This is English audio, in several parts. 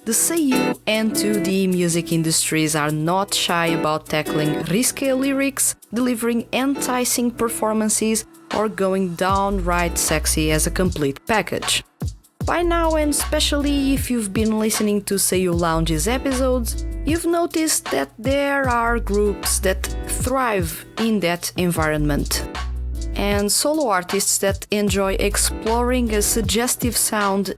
The Seiyu and 2D music industries are not shy about tackling risque lyrics, delivering enticing performances, or going downright sexy as a complete package. By now, and especially if you've been listening to Seiyu Lounge's episodes, you've noticed that there are groups that thrive in that environment, and solo artists that enjoy exploring a suggestive sound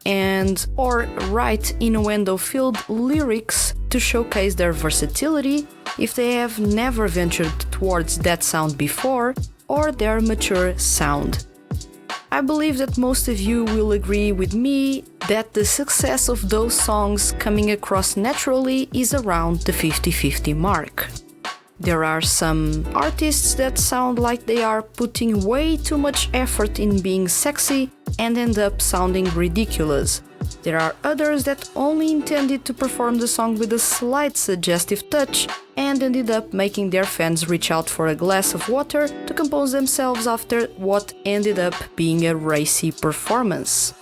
or write innuendo-filled lyrics to showcase their versatility if they have never ventured towards that sound before, or their mature sound. I believe that most of you will agree with me that the success of those songs coming across naturally is around the 50-50 mark. There are some artists that sound like they are putting way too much effort in being sexy and end up sounding ridiculous. There are others that only intended to perform the song with a slight suggestive touch and ended up making their fans reach out for a glass of water to compose themselves after what ended up being a racy performance.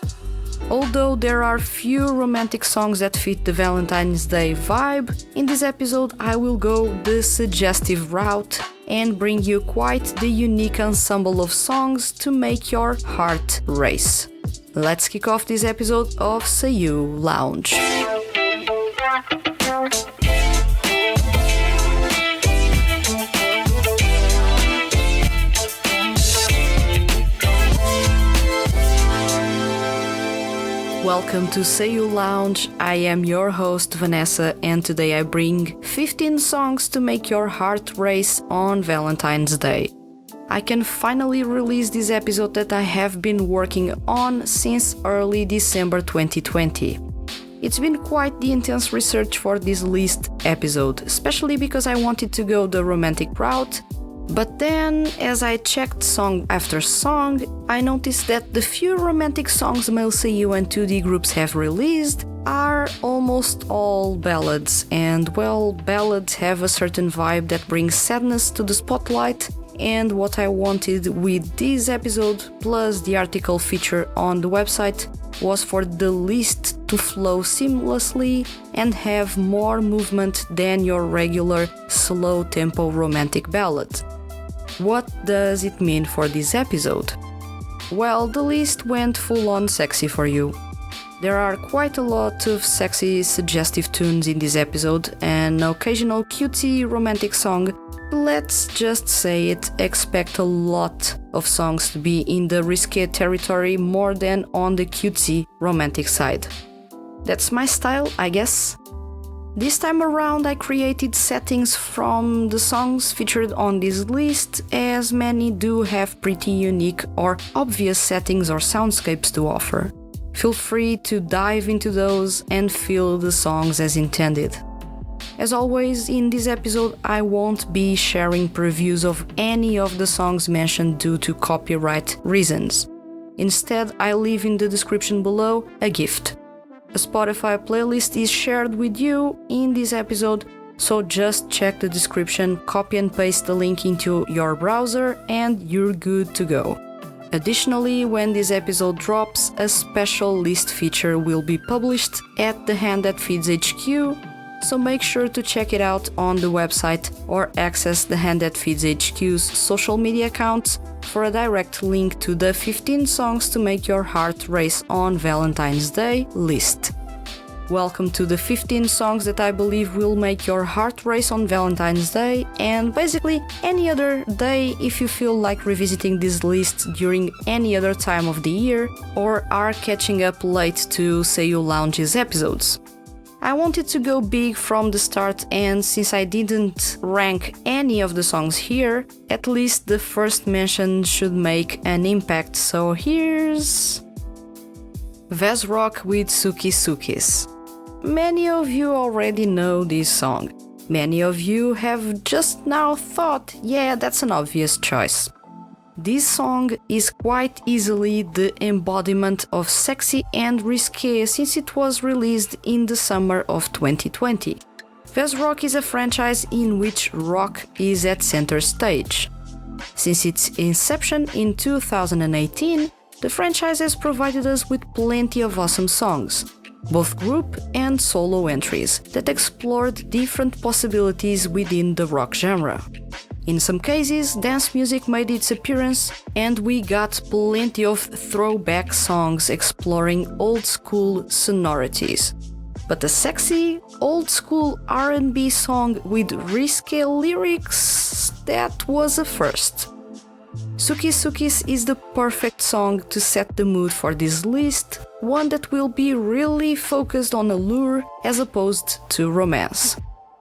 Although there are few romantic songs that fit the Valentine's Day vibe, in this episode I will go the suggestive route and bring you quite the unique ensemble of songs to make your heart race. Let's kick off this episode of Seiyu Lounge. Welcome to Seiyu Lounge. I am your host Vanessa, and today I bring 15 songs to make your heart race on Valentine's Day. I can finally release this episode that I have been working on since early December 2020. It's been quite the intense research for this list episode, especially because I wanted to go the romantic route. But then, as I checked song after song, I noticed that the few romantic songs male Seiyu and 2D groups have released are almost all ballads, and well, ballads have a certain vibe that brings sadness to the spotlight, and what I wanted with this episode, plus the article feature on the website, was for the list to flow seamlessly and have more movement than your regular slow-tempo romantic ballad. What does it mean for this episode? Well, the list went full-on sexy for you. There are quite a lot of sexy, suggestive tunes in this episode, and an occasional cutesy romantic song. Let's just say it, expect a lot of songs to be in the risque territory more than on the cutesy romantic side. That's my style, I guess. This time around I created settings from the songs featured on this list, as many do have pretty unique or obvious settings or soundscapes to offer. Feel free to dive into those and feel the songs as intended. As always, in this episode I won't be sharing previews of any of the songs mentioned due to copyright reasons. Instead, I leave in the description below a gift. A Spotify playlist is shared with you in this episode, so just check the description, copy and paste the link into your browser, and you're good to go. Additionally, when this episode drops, a special list feature will be published at The Hand That Feeds HQ, so make sure to check it out on the website or access The Hand That Feeds HQ's social media accounts for a direct link to the 15 songs to make your heart race on Valentine's Day list. Welcome to the 15 songs that I believe will make your heart race on Valentine's Day, and basically any other day if you feel like revisiting this list during any other time of the year or are catching up late to Seiyu Lounge's episodes. I wanted to go big from the start, and since I didn't rank any of the songs here, at least the first mention should make an impact, so here's Vezrock with Suki Sukis. Many of you already know this song. Many of you have just now thought, yeah, that's an obvious choice. This song is quite easily the embodiment of sexy and risque since it was released in the summer of 2020. Vezrock is a franchise in which rock is at center stage. Since its inception in 2018, the franchise has provided us with plenty of awesome songs, both group and solo entries, that explored different possibilities within the rock genre. In some cases, dance music made its appearance, and we got plenty of throwback songs exploring old-school sonorities. But a sexy, old-school R&B song with risque lyrics, that was a first. Sukis Sukis is the perfect song to set the mood for this list, one that will be really focused on allure as opposed to romance.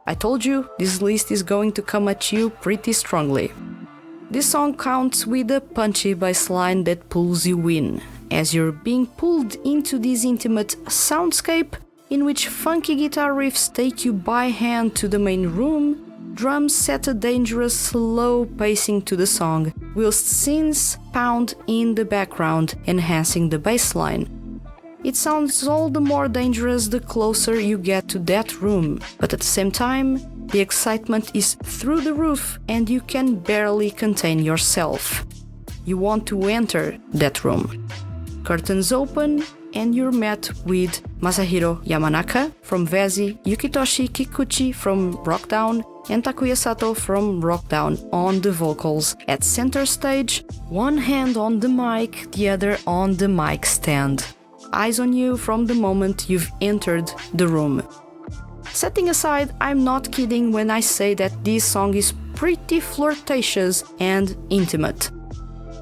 I told you, this list is going to come at you pretty strongly. This song counts with a punchy bassline that pulls you in, as you're being pulled into this intimate soundscape in which funky guitar riffs take you by hand to the main room, drums set a dangerous slow pacing to the song, whilst synths pound in the background, enhancing the bassline. It sounds all the more dangerous the closer you get to that room, but at the same time, the excitement is through the roof and you can barely contain yourself. You want to enter that room. Curtains open and you're met with Masahiro Yamanaka from Vezi, Yukitoshi Kikuchi from Rockdown, and Takuya Sato from Rockdown on the vocals at center stage, one hand on the mic, the other on the mic stand. Eyes on you from the moment you've entered the room. Setting aside, I'm not kidding when I say that this song is pretty flirtatious and intimate.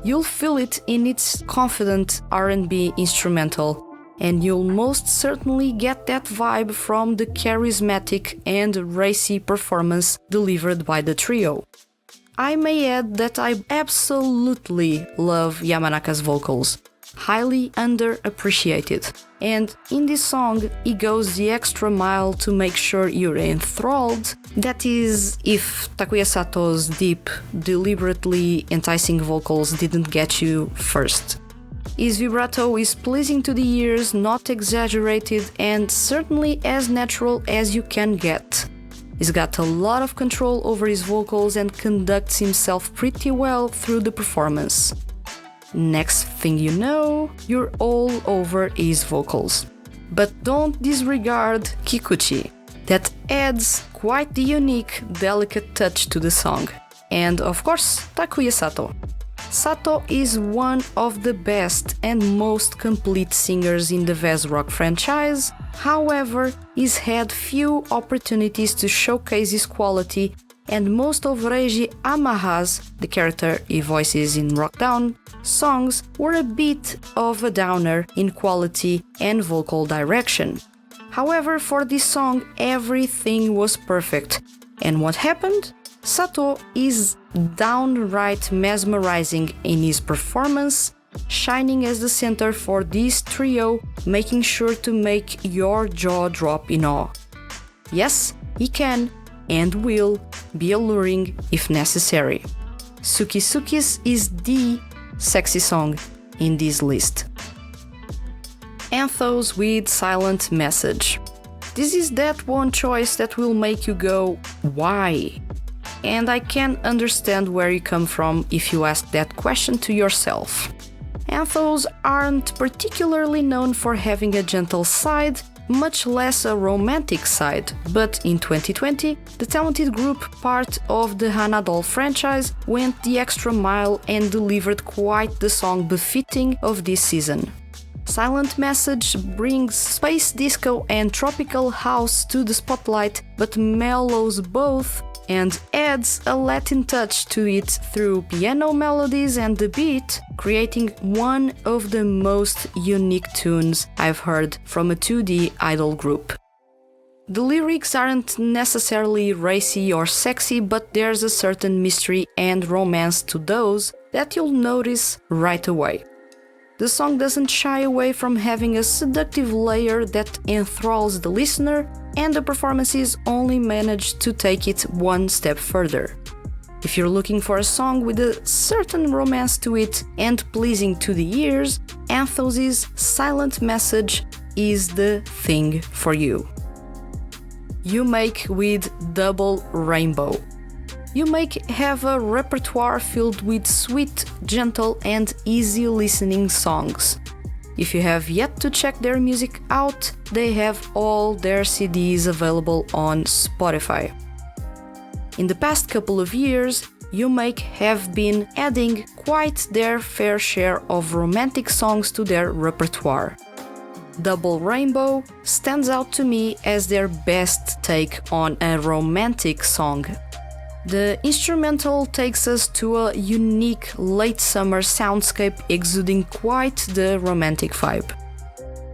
You'll feel it in its confident R&B instrumental, and you'll most certainly get that vibe from the charismatic and racy performance delivered by the trio. I may add that I absolutely love Yamanaka's vocals. Highly underappreciated. And in this song, he goes the extra mile to make sure you're enthralled. That is, if Takuya Sato's deep, deliberately enticing vocals didn't get you first. His vibrato is pleasing to the ears, not exaggerated, and certainly as natural as you can get. He's got a lot of control over his vocals and conducts himself pretty well through the performance. Next thing you know, you're all over his vocals. But don't disregard Kikuchi. That adds quite the unique, delicate touch to the song. And of course, Takuya Sato. Sato is one of the best and most complete singers in the Vez Rock franchise. However, he's had few opportunities to showcase his quality, and most of Reiji Amaha's, the character he voices in Rockdown, songs were a bit of a downer in quality and vocal direction. However, for this song, everything was perfect. And what happened? Sato is downright mesmerizing in his performance, shining as the center for this trio, making sure to make your jaw drop in awe. Yes, he can and will be alluring if necessary. Sukis Sukis is the sexy song in this list. Anthos with Silent Message. This is that one choice that will make you go, why? And I can understand where you come from if you ask that question to yourself. Anthos aren't particularly known for having a gentle side, much less a romantic side, but in 2020, the talented group part of the Hanadol franchise went the extra mile and delivered quite the song befitting of this season. Silent Message brings space disco and tropical house to the spotlight, but mellows both and adds a Latin touch to it through piano melodies and the beat, creating one of the most unique tunes I've heard from a 2D idol group. The lyrics aren't necessarily racy or sexy, but there's a certain mystery and romance to those that you'll notice right away. The song doesn't shy away from having a seductive layer that enthralls the listener, and the performances only manage to take it one step further. If you're looking for a song with a certain romance to it and pleasing to the ears, Anthos' Silent Message is the thing for you. You make with Double Rainbow. You may have a repertoire filled with sweet, gentle, and easy listening songs. If you have yet to check their music out, they have all their CDs available on Spotify. In the past couple of years, you may have been adding quite their fair share of romantic songs to their repertoire. Double Rainbow stands out to me as their best take on a romantic song. The instrumental takes us to a unique late summer soundscape exuding quite the romantic vibe.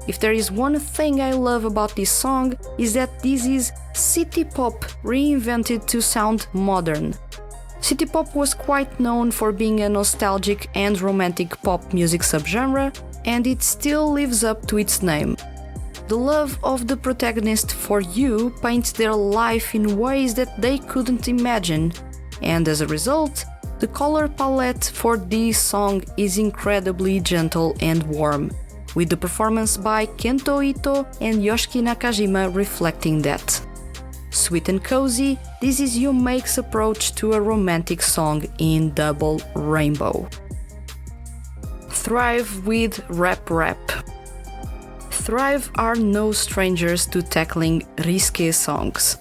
If there is one thing I love about this song, is that this is city pop reinvented to sound modern. City pop was quite known for being a nostalgic and romantic pop music subgenre, and it still lives up to its name. The love of the protagonist for you paints their life in ways that they couldn't imagine, and as a result, the color palette for this song is incredibly gentle and warm, with the performance by Kento Ito and Yoshiki Nakajima reflecting that. Sweet and cozy, this is Yumeik's approach to a romantic song in Double Rainbow. Thrive with Rap Rap. Thrive are no strangers to tackling risque songs.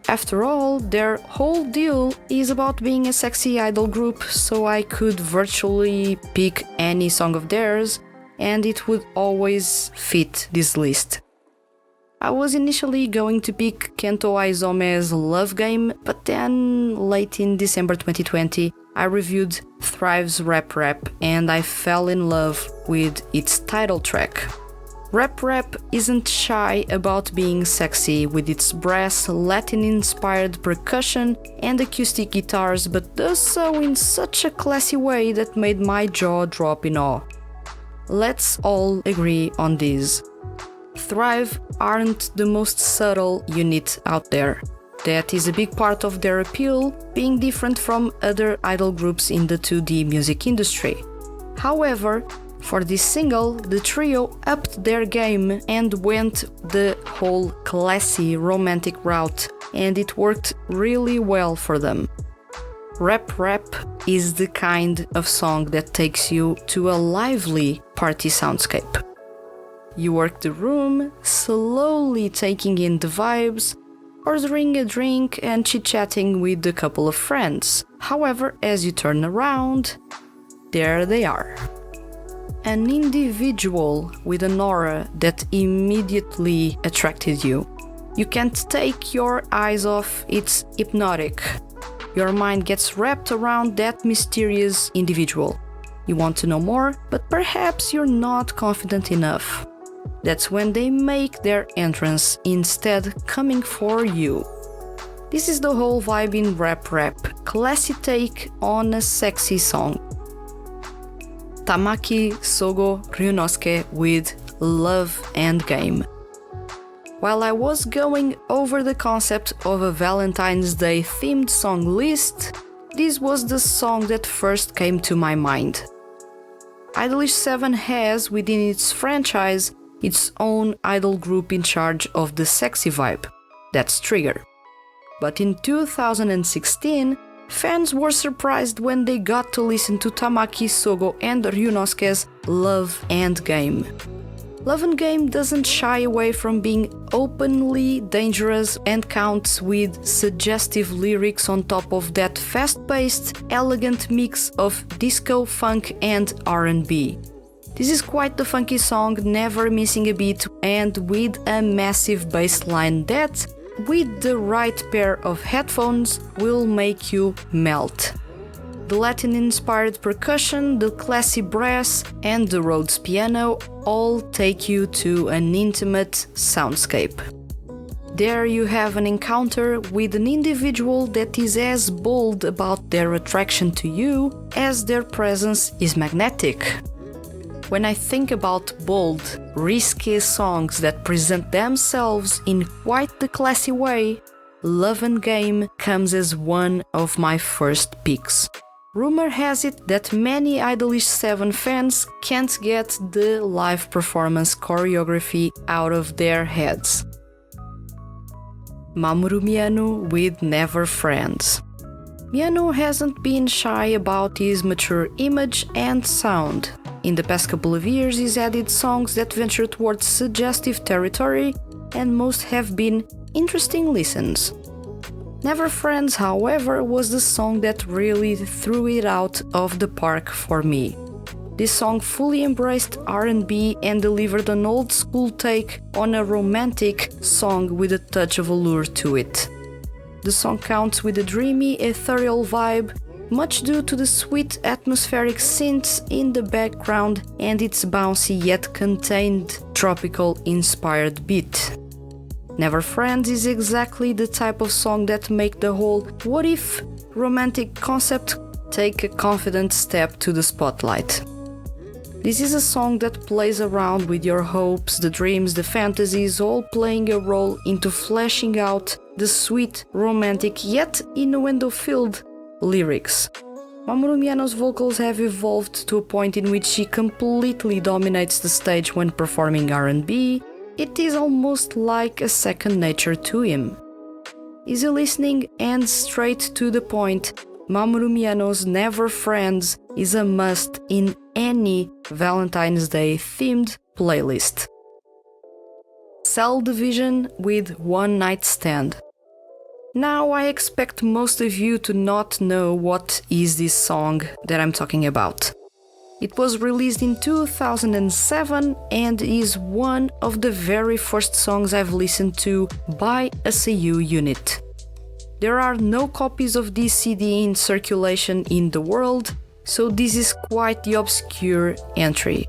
After all, their whole deal is about being a sexy idol group, so I could virtually pick any song of theirs, and it would always fit this list. I was initially going to pick Kento Aizome's Love Game, but then late in December 2020, I reviewed Thrive's Rap Rap and I fell in love with its title track. Rap Rap isn't shy about being sexy with its brass, Latin-inspired percussion and acoustic guitars, but does so in such a classy way that made my jaw drop in awe. Let's all agree on this. Thrive aren't the most subtle unit out there. That is a big part of their appeal, being different from other idol groups in the 2D music industry. However, for this single, the trio upped their game and went the whole classy romantic route, and it worked really well for them. Rap Rap is the kind of song that takes you to a lively party soundscape. You work the room, slowly taking in the vibes, ordering a drink and chit-chatting with a couple of friends. However, as you turn around, there they are. An individual with an aura that immediately attracted you. You can't take your eyes off, it's hypnotic. Your mind gets wrapped around that mysterious individual. You want to know more, but perhaps you're not confident enough. That's when they make their entrance, instead coming for you. This is the whole vibe in Rap Rap, classy take on a sexy song. Tamaki Sogo Ryunosuke with Love and Game. While I was going over the concept of a Valentine's Day themed song list, this was the song that first came to my mind. Idolish 7 has, within its franchise, its own idol group in charge of the sexy vibe. That's Trigger. But in 2016, fans were surprised when they got to listen to Tamaki Sogo and Ryunosuke's Love and Game. Love and Game doesn't shy away from being openly dangerous and counts with suggestive lyrics on top of that fast-paced, elegant mix of disco, funk and R&B. This is quite the funky song, never missing a beat and with a massive bass line that, with the right pair of headphones, will make you melt. The Latin-inspired percussion, the classy brass, and the Rhodes piano all take you to an intimate soundscape. There you have an encounter with an individual that is as bold about their attraction to you as their presence is magnetic. When I think about bold, risky songs that present themselves in quite the classy way, Love and Game comes as one of my first picks. Rumor has it that many Idolish 7 fans can't get the live performance choreography out of their heads. Mamoru Miyano with Never Friends. Miano hasn't been shy about his mature image and sound. In the past couple of years, he's added songs that venture towards suggestive territory, and most have been interesting listens. Never Friends, however, was the song that really threw it out of the park for me. This song fully embraced R&B and delivered an old-school take on a romantic song with a touch of allure to it. The song counts with a dreamy, ethereal vibe, much due to the sweet atmospheric synths in the background and its bouncy yet contained tropical-inspired beat. Never Friends is exactly the type of song that make the whole what if romantic concept take a confident step to the spotlight. This is a song that plays around with your hopes, the dreams, the fantasies, all playing a role into fleshing out the sweet, romantic, yet innuendo-filled lyrics. Mamoru Miano's vocals have evolved to a point in which he completely dominates the stage when performing R&B. It is almost like a second nature to him. Easy listening and straight to the point, Mamoru Miano's Never Friends is a must in any Valentine's Day themed playlist. Cell Division with One Night Stand. Now I expect most of you to not know what is this song that I'm talking about. It was released in 2007 and is one of the very first songs I've listened to by a Seiyu unit. There are no copies of this CD in circulation in the world, so this is quite the obscure entry.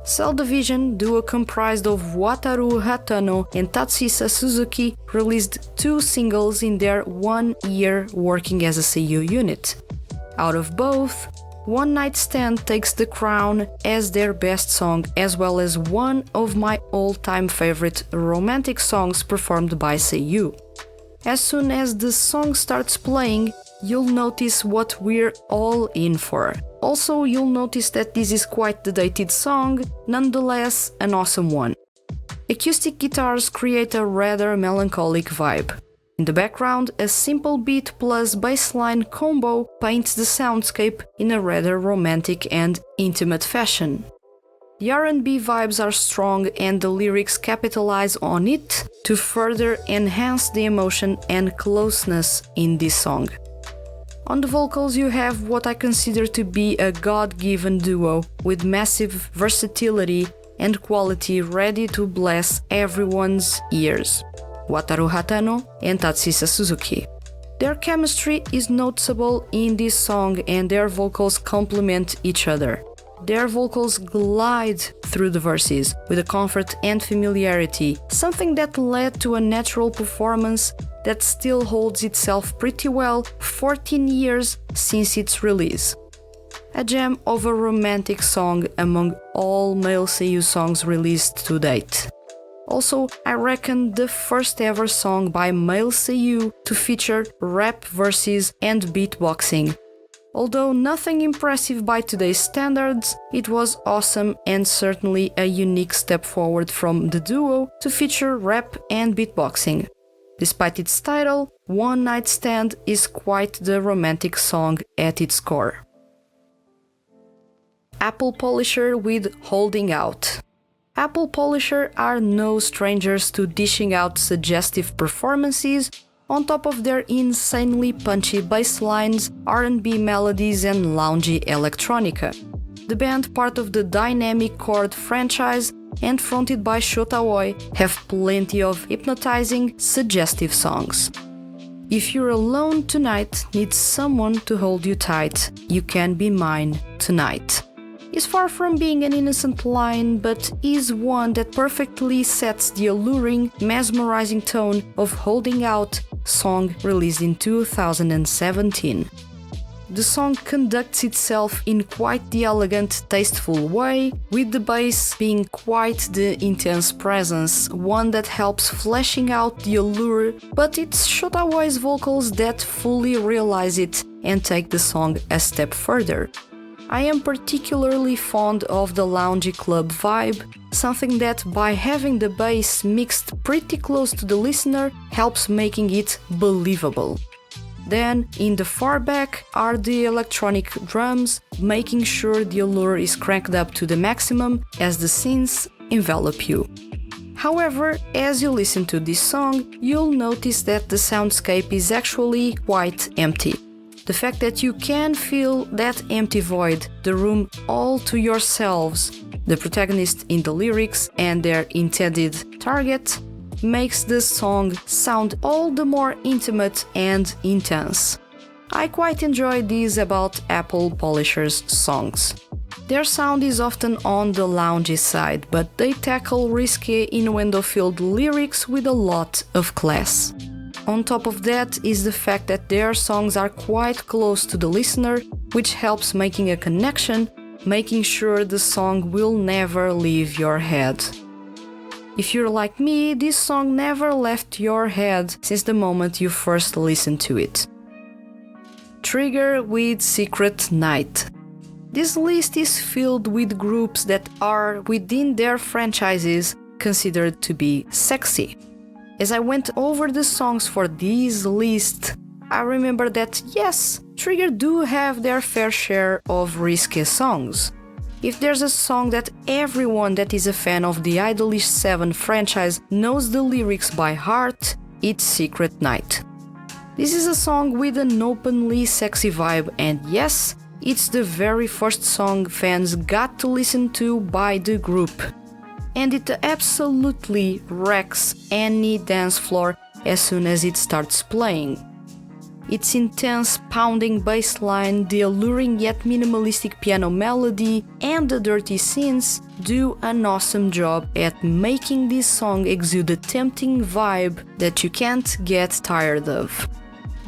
Cell Division, duo comprised of Wataru Hatano and Tatsuhisa Suzuki, released 2 singles in their 1 year working as a Seiyu unit. Out of both, One Night Stand takes the crown as their best song, as well as one of my all-time favorite romantic songs performed by Seiyu. As soon as the song starts playing, you'll notice what we're all in for. Also, you'll notice that this is quite the dated song, nonetheless an awesome one. Acoustic guitars create a rather melancholic vibe. In the background, a simple beat plus bassline combo paints the soundscape in a rather romantic and intimate fashion. The R&B vibes are strong and the lyrics capitalize on it to further enhance the emotion and closeness in this song. On the vocals you have what I consider to be a God-given duo with massive versatility and quality ready to bless everyone's ears. Wataru Hatano and Tatsuhisa Suzuki. Their chemistry is noticeable in this song and their vocals complement each other. Their vocals glide through the verses with a comfort and familiarity, something that led to a natural performance that still holds itself pretty well 14 years since its release. A gem of a romantic song among all male Seiyu songs released to date. Also, I reckon the first ever song by male Seiyu to feature rap verses and beatboxing. Although nothing impressive by today's standards, it was awesome and certainly a unique step forward from the duo to feature rap and beatboxing. Despite its title, One Night Stand is quite the romantic song at its core. Apple Polisher with Holding Out. Apple Polisher are no strangers to dishing out suggestive performances on top of their insanely punchy bass lines, R&B melodies and loungy electronica. The band, part of the Dynamic Chord franchise and fronted by Shota Oi, have plenty of hypnotizing, suggestive songs. If you're alone tonight, need someone to hold you tight, you can be mine tonight. Is far from being an innocent line, but is one that perfectly sets the alluring, mesmerizing tone of Holding Out song released in 2017. The song conducts itself in quite the elegant, tasteful way, with the bass being quite the intense presence, one that helps fleshing out the allure, but it's Shota Oi's vocals that fully realize it and take the song a step further. I am particularly fond of the loungy club vibe, something that by having the bass mixed pretty close to the listener helps making it believable. Then, in the far back are the electronic drums, making sure the allure is cranked up to the maximum as the synths envelop you. However, as you listen to this song, you'll notice that the soundscape is actually quite empty. The fact that you can feel that empty void, the room all to yourselves, the protagonist in the lyrics and their intended target, makes the song sound all the more intimate and intense. I quite enjoy these about Apple Polishers songs. Their sound is often on the loungy side, but they tackle risque innuendo-filled lyrics with a lot of class. On top of that is the fact that their songs are quite close to the listener, which helps making a connection, making sure the song will never leave your head. If you're like me, this song never left your head since the moment you first listened to it. Trigger with Secret Night. This list is filled with groups that are, within their franchises, considered to be sexy. As I went over the songs for this list, I remember that yes, Trigger do have their fair share of risque songs. If there's a song that everyone that is a fan of the Idolish 7 franchise knows the lyrics by heart, it's Secret Night. This is a song with an openly sexy vibe, and yes, it's the very first song fans got to listen to by the group. And it absolutely wrecks any dance floor as soon as it starts playing. Its intense pounding bass line, the alluring yet minimalistic piano melody, and the dirty synths do an awesome job at making this song exude a tempting vibe that you can't get tired of.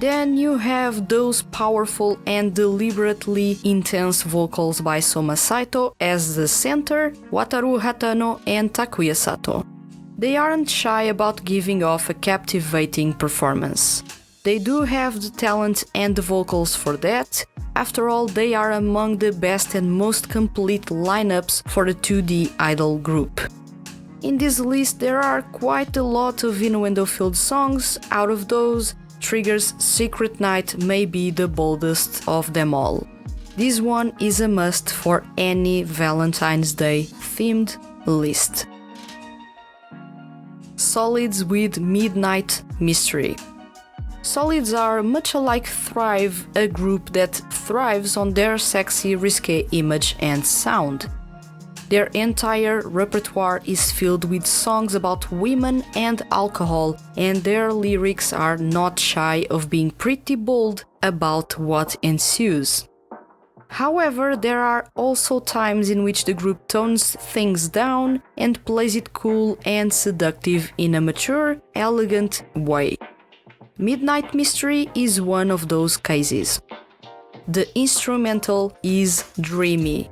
Then you have those powerful and deliberately intense vocals by Soma Saito as the center, Wataru Hatano and Takuya Sato. They aren't shy about giving off a captivating performance. They do have the talent and the vocals for that. After all, they are among the best and most complete lineups for a 2D idol group. In this list there are quite a lot of innuendo-filled songs. Out of those, Trigger's Secret Night may be the boldest of them all. This one is a must for any Valentine's Day themed list. Solids with Midnight Mystery. Solids are, much like Thrive, a group that thrives on their sexy, risque image and sound. Their entire repertoire is filled with songs about women and alcohol, and their lyrics are not shy of being pretty bold about what ensues. However, there are also times in which the group tones things down and plays it cool and seductive in a mature, elegant way. Midnight Mystery is one of those cases. The instrumental is dreamy,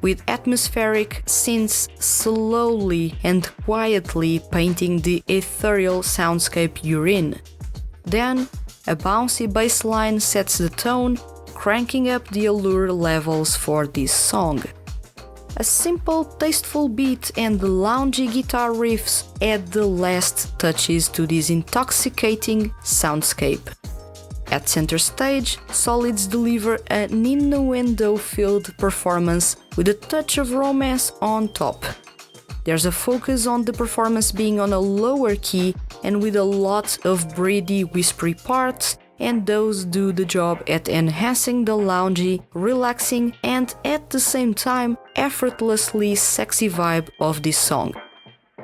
with atmospheric synths slowly and quietly painting the ethereal soundscape you're in. Then, a bouncy bass line sets the tone, cranking up the allure levels for this song. A simple, tasteful beat and loungy guitar riffs add the last touches to this intoxicating soundscape. At center stage, Solids deliver an innuendo-filled performance with a touch of romance on top. There's a focus on the performance being on a lower key and with a lot of breathy, whispery parts, and those do the job at enhancing the loungy, relaxing, and at the same time effortlessly sexy vibe of this song.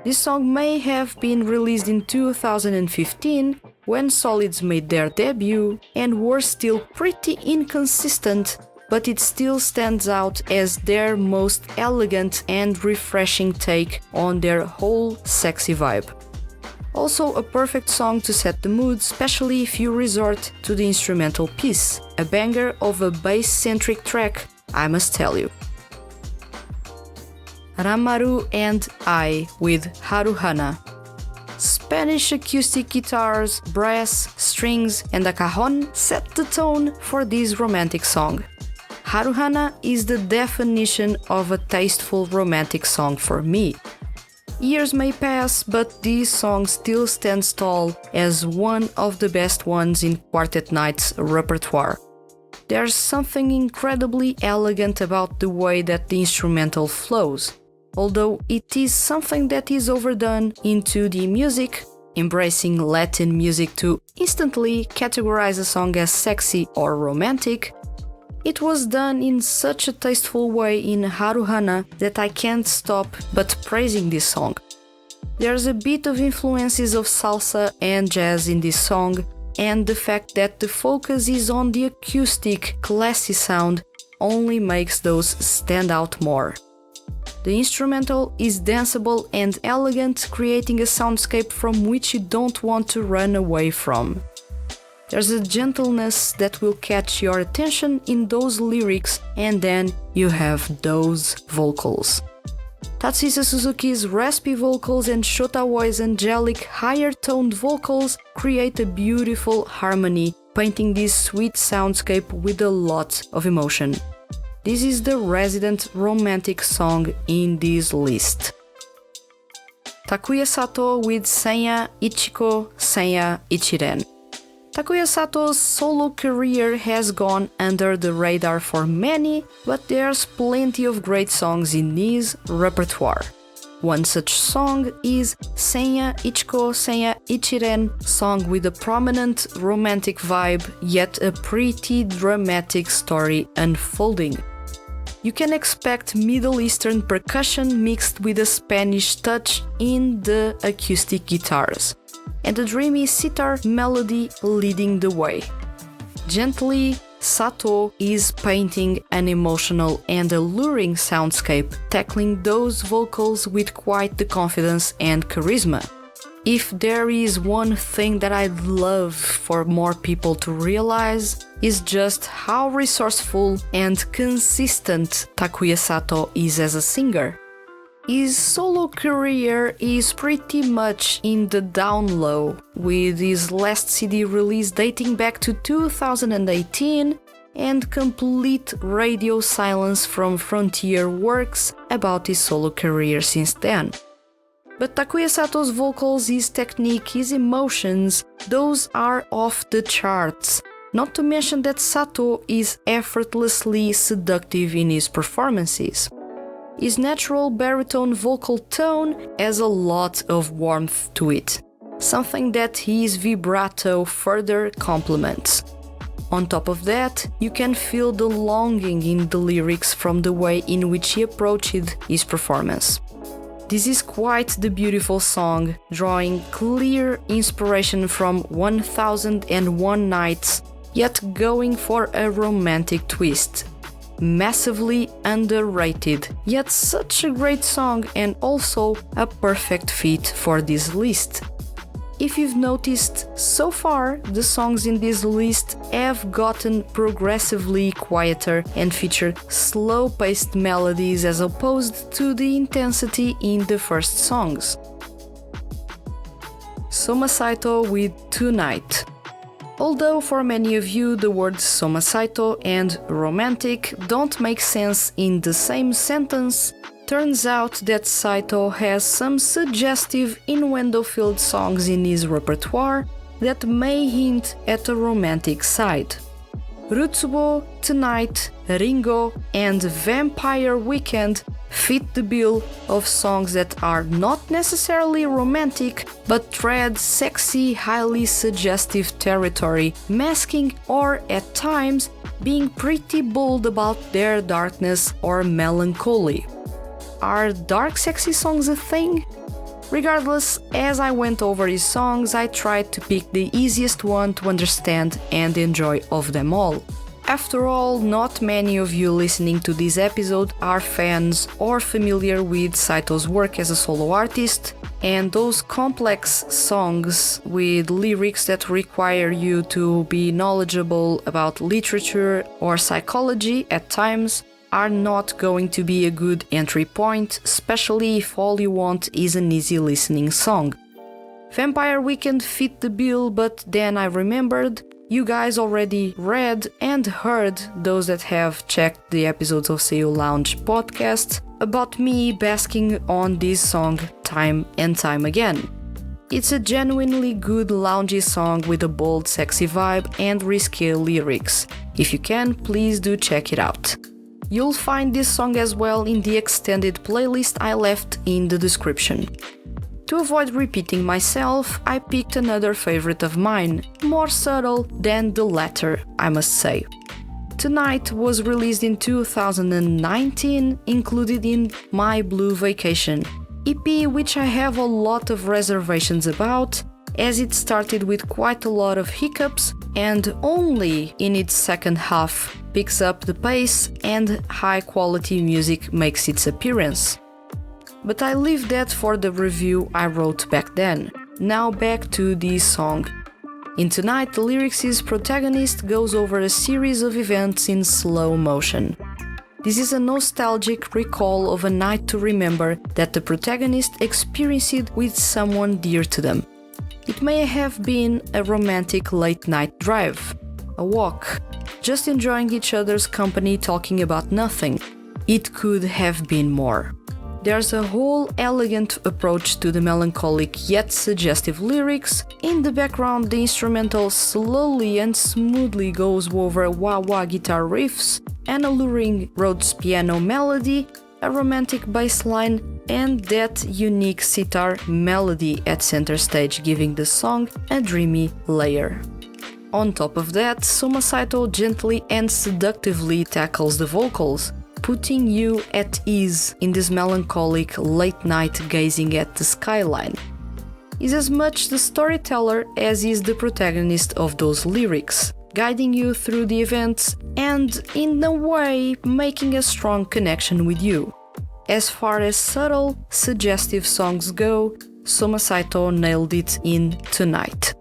This song may have been released in 2015, when Solids made their debut and were still pretty inconsistent, but it still stands out as their most elegant and refreshing take on their whole sexy vibe. Also a perfect song to set the mood, especially if you resort to the instrumental piece, a banger of a bass-centric track, I must tell you. Ranmaru and I with Haruhana. Spanish acoustic guitars, brass, strings, and a cajon set the tone for this romantic song. Haruhana is the definition of a tasteful romantic song for me. Years may pass, but this song still stands tall as one of the best ones in Quartet Night's repertoire. There's something incredibly elegant about the way that the instrumental flows, although it is something that is overdone into the music, embracing Latin music to instantly categorize a song as sexy or romantic. It was done in such a tasteful way in Haruhana that I can't stop but praising this song. There's a bit of influences of salsa and jazz in this song, and the fact that the focus is on the acoustic, classy sound only makes those stand out more. The instrumental is danceable and elegant, creating a soundscape from which you don't want to run away from. There's a gentleness that will catch your attention in those lyrics, and then you have those vocals. Tatsuhisa Suzuki's raspy vocals and Shota Aoi's angelic, higher-toned vocals create a beautiful harmony, painting this sweet soundscape with a lot of emotion. This is the resident romantic song in this list. Takuya Sato with Senya Ichiko Senya Ichiren. Takuya Sato's solo career has gone under the radar for many, but there's plenty of great songs in his repertoire. One such song is Senya Ichiko Senya Ichiren, song with a prominent romantic vibe, yet a pretty dramatic story unfolding. You can expect Middle Eastern percussion mixed with a Spanish touch in the acoustic guitars, and a dreamy sitar melody leading the way. Gently, Sato is painting an emotional and alluring soundscape, tackling those vocals with quite the confidence and charisma. If there is one thing that I'd love for more people to realize, is just how resourceful and consistent Takuya Sato is as a singer. His solo career is pretty much in the down low, with his last CD release dating back to 2018 and complete radio silence from Frontier Works about his solo career since then. But Takuya Sato's vocals, his technique, his emotions, those are off the charts. Not to mention that Sato is effortlessly seductive in his performances. His natural baritone vocal tone has a lot of warmth to it, something that his vibrato further complements. On top of that, you can feel the longing in the lyrics from the way in which he approached his performance. This is quite the beautiful song, drawing clear inspiration from 1001 Nights, yet going for a romantic twist. Massively underrated, yet such a great song and also a perfect fit for this list. If you've noticed, so far the songs in this list have gotten progressively quieter and feature slow-paced melodies as opposed to the intensity in the first songs. Soma Saito with Tonight. Although for many of you the words Soma Saito and romantic don't make sense in the same sentence, turns out that Saito has some suggestive innuendo-filled songs in his repertoire that may hint at a romantic side. Rutsubo, Tonight, Ringo, and Vampire Weekend fit the bill of songs that are not necessarily romantic, but tread sexy, highly suggestive territory, masking or at times being pretty bold about their darkness or melancholy. Are dark sexy songs a thing? Regardless, as I went over these songs, I tried to pick the easiest one to understand and enjoy of them all. After all, not many of you listening to this episode are fans or familiar with Saito's work as a solo artist, and those complex songs with lyrics that require you to be knowledgeable about literature or psychology at times are not going to be a good entry point, especially if all you want is an easy listening song. Vampire Weekend fit the bill, but then I remembered You guys already read and heard, those that have checked the episodes of Say You Lounge podcast, about me basking on this song time and time again. It's a genuinely good loungy song with a bold, sexy vibe and risque lyrics. If you can, please do check it out. You'll find this song as well in the extended playlist I left in the description. To avoid repeating myself, I picked another favorite of mine, more subtle than the latter, I must say. Tonight was released in 2019, included in My Blue Vacation, EP which I have a lot of reservations about, as it started with quite a lot of hiccups and only in its second half picks up the pace and high quality music makes its appearance. But I leave that for the review I wrote back then. Now back to this song. In Tonight, the lyrics' protagonist goes over a series of events in slow motion. This is a nostalgic recall of a night to remember that the protagonist experienced with someone dear to them. It may have been a romantic late-night drive, a walk, just enjoying each other's company talking about nothing. It could have been more. There's a whole elegant approach to the melancholic yet suggestive lyrics. In the background, the instrumental slowly and smoothly goes over wah-wah guitar riffs, an alluring Rhodes piano melody, a romantic bass line, and that unique sitar melody at center stage, giving the song a dreamy layer. On top of that, Soma Saito gently and seductively tackles the vocals, putting you at ease in this melancholic late night gazing at the skyline. He's as much the storyteller as he is the protagonist of those lyrics, guiding you through the events and, in a way, making a strong connection with you. As far as subtle, suggestive songs go, Soma Saito nailed it in Tonight.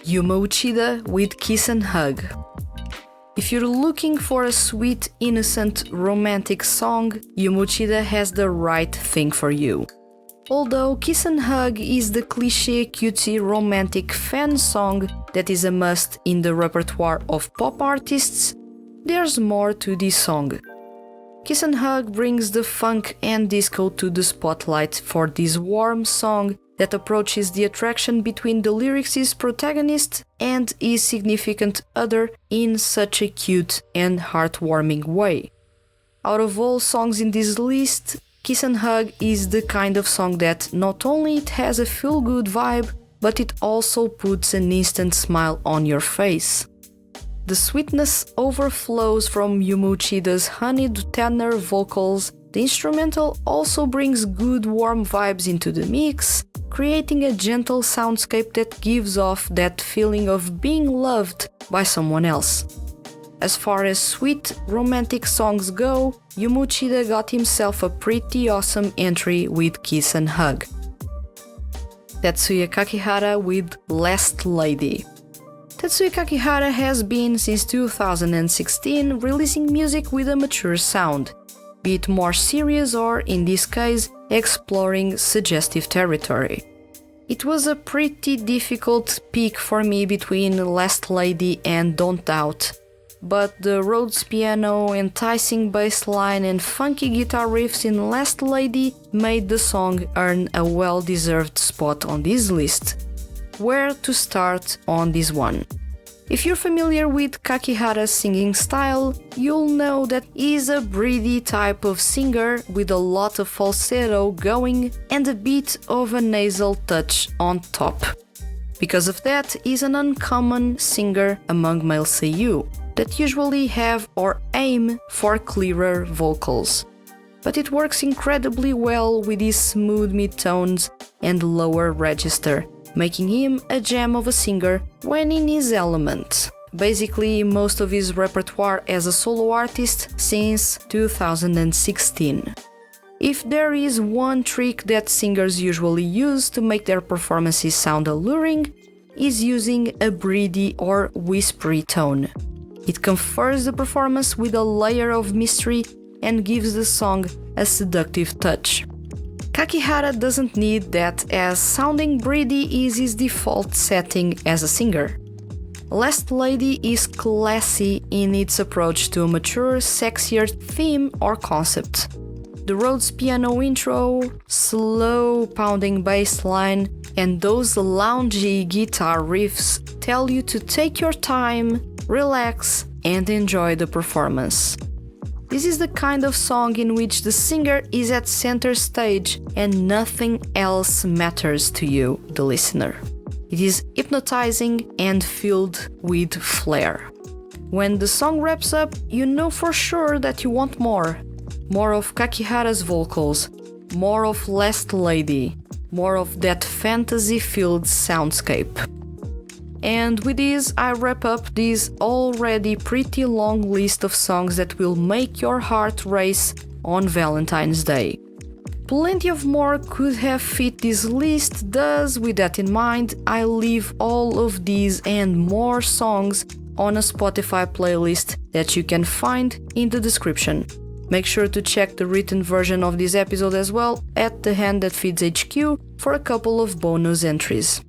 Yuma Uchida with Kiss and Hug. If you're looking for a sweet, innocent, romantic song, Yuma Uchida has the right thing for you. Although Kiss and Hug is the cliché cutesy romantic fan song that is a must in the repertoire of pop artists, there's more to this song. Kiss and Hug brings the funk and disco to the spotlight for this warm song that approaches the attraction between the lyrics' protagonist and his significant other in such a cute and heartwarming way. Out of all songs in this list, Kiss and Hug is the kind of song that not only it has a feel-good vibe, but it also puts an instant smile on your face. The sweetness overflows from Yuma Uchida's honeyed tenor vocals. The instrumental also brings good warm vibes into the mix, creating a gentle soundscape that gives off that feeling of being loved by someone else. As far as sweet, romantic songs go, Yuma Uchida got himself a pretty awesome entry with Kiss and Hug. Tetsuya Kakihara with Last Lady. Tetsuya Kakihara has been since 2016 releasing music with a mature sound, be it more serious or, in this case, exploring suggestive territory. It was a pretty difficult pick for me between Last Lady and Don't Doubt, but the Rhodes piano, enticing bass line and funky guitar riffs in Last Lady made the song earn a well-deserved spot on this list. Where to start on this one? If you're familiar with Kakihara's singing style, you'll know that he's a breathy type of singer with a lot of falsetto going and a bit of a nasal touch on top. Because of that, he's an uncommon singer among male seiyuu that usually have or aim for clearer vocals. But it works incredibly well with his smooth mid-tones and lower register, making him a gem of a singer when in his element. Basically, most of his repertoire as a solo artist since 2016. If there is one trick that singers usually use to make their performances sound alluring, is using a breathy or whispery tone. It confers the performance with a layer of mystery and gives the song a seductive touch. Kakihara doesn't need that, as sounding breathy is his default setting as a singer. Last Lady is classy in its approach to a mature, sexier theme or concept. The Rhodes piano intro, slow pounding bass line, and those loungy guitar riffs tell you to take your time, relax, and enjoy the performance. This is the kind of song in which the singer is at center stage and nothing else matters to you, the listener. It is hypnotizing and filled with flair. When the song wraps up, you know for sure that you want more. More of Kakihara's vocals, more of Last Lady, more of that fantasy-filled soundscape. And with this, I wrap up this already pretty long list of songs that will make your heart race on Valentine's Day. Plenty of more could have fit this list, thus with that in mind, I leave all of these and more songs on a Spotify playlist that you can find in the description. Make sure to check the written version of this episode as well at The Hand That Feeds HQ for a couple of bonus entries.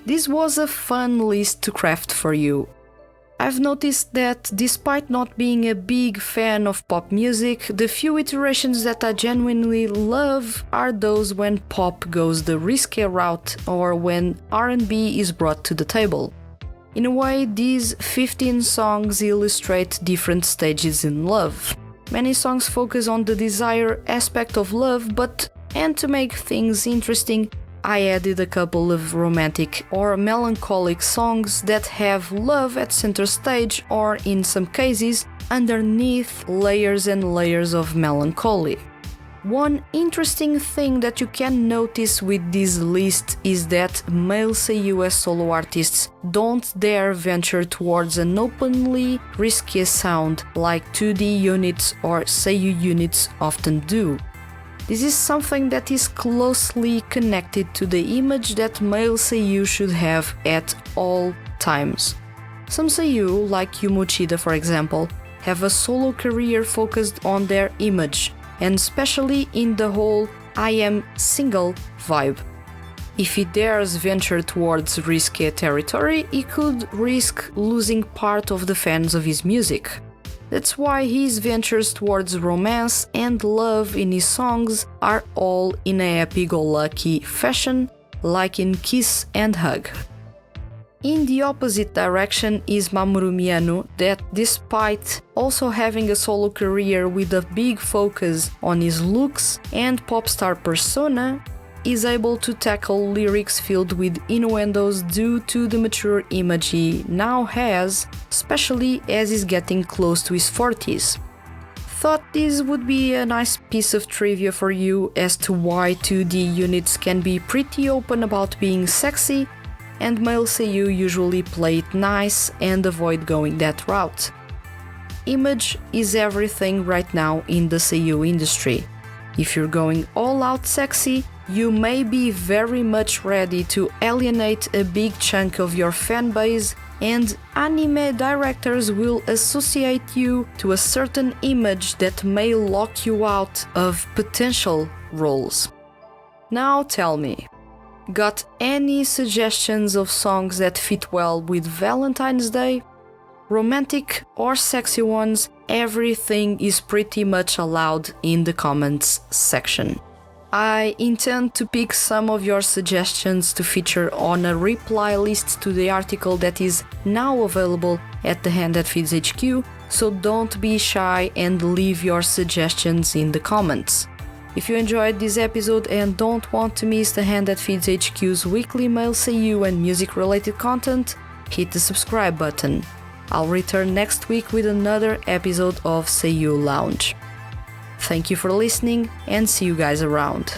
This was a fun list to craft for you. I've noticed that despite not being a big fan of pop music, the few iterations that I genuinely love are those when pop goes the risque route or when R&B is brought to the table. In a way, these 15 songs illustrate different stages in love. Many songs focus on the desire aspect of love, and to make things interesting, I added a couple of romantic or melancholic songs that have love at center stage or, in some cases, underneath layers and layers of melancholy. One interesting thing that you can notice with this list is that male Seiyu as solo artists don't dare venture towards an openly risky sound like 2D units or Seiyu units often do. This is something that is closely connected to the image that male Seiyu should have at all times. Some Seiyu, like Yumo Uchida for example, have a solo career focused on their image, and especially in the whole I am single vibe. If he dares venture towards risky territory, he could risk losing part of the fans of his music. That's why his ventures towards romance and love in his songs are all in a happy-go-lucky fashion, like in Kiss and Hug. In the opposite direction is Mamoru Miyano, that despite also having a solo career with a big focus on his looks and pop star persona, is able to tackle lyrics filled with innuendos due to the mature image he now has, especially as he's getting close to his 40s. Thought this would be a nice piece of trivia for you as to why 2D units can be pretty open about being sexy, and male Seiyu usually play it nice and avoid going that route. Image is everything right now in the Seiyu industry. If you're going all out sexy, you may be very much ready to alienate a big chunk of your fan base, and anime directors will associate you to a certain image that may lock you out of potential roles. Now tell me, got any suggestions of songs that fit well with Valentine's Day? Romantic or sexy ones, everything is pretty much allowed in the comments section. I intend to pick some of your suggestions to feature on a reply list to the article that is now available at The Hand That Feeds HQ, so don't be shy and leave your suggestions in the comments. If you enjoyed this episode and don't want to miss The Hand That Feeds HQ's weekly male Seiyu and music related content, hit the subscribe button. I'll return next week with another episode of Seiyu Lounge. Thank you for listening and see you guys around.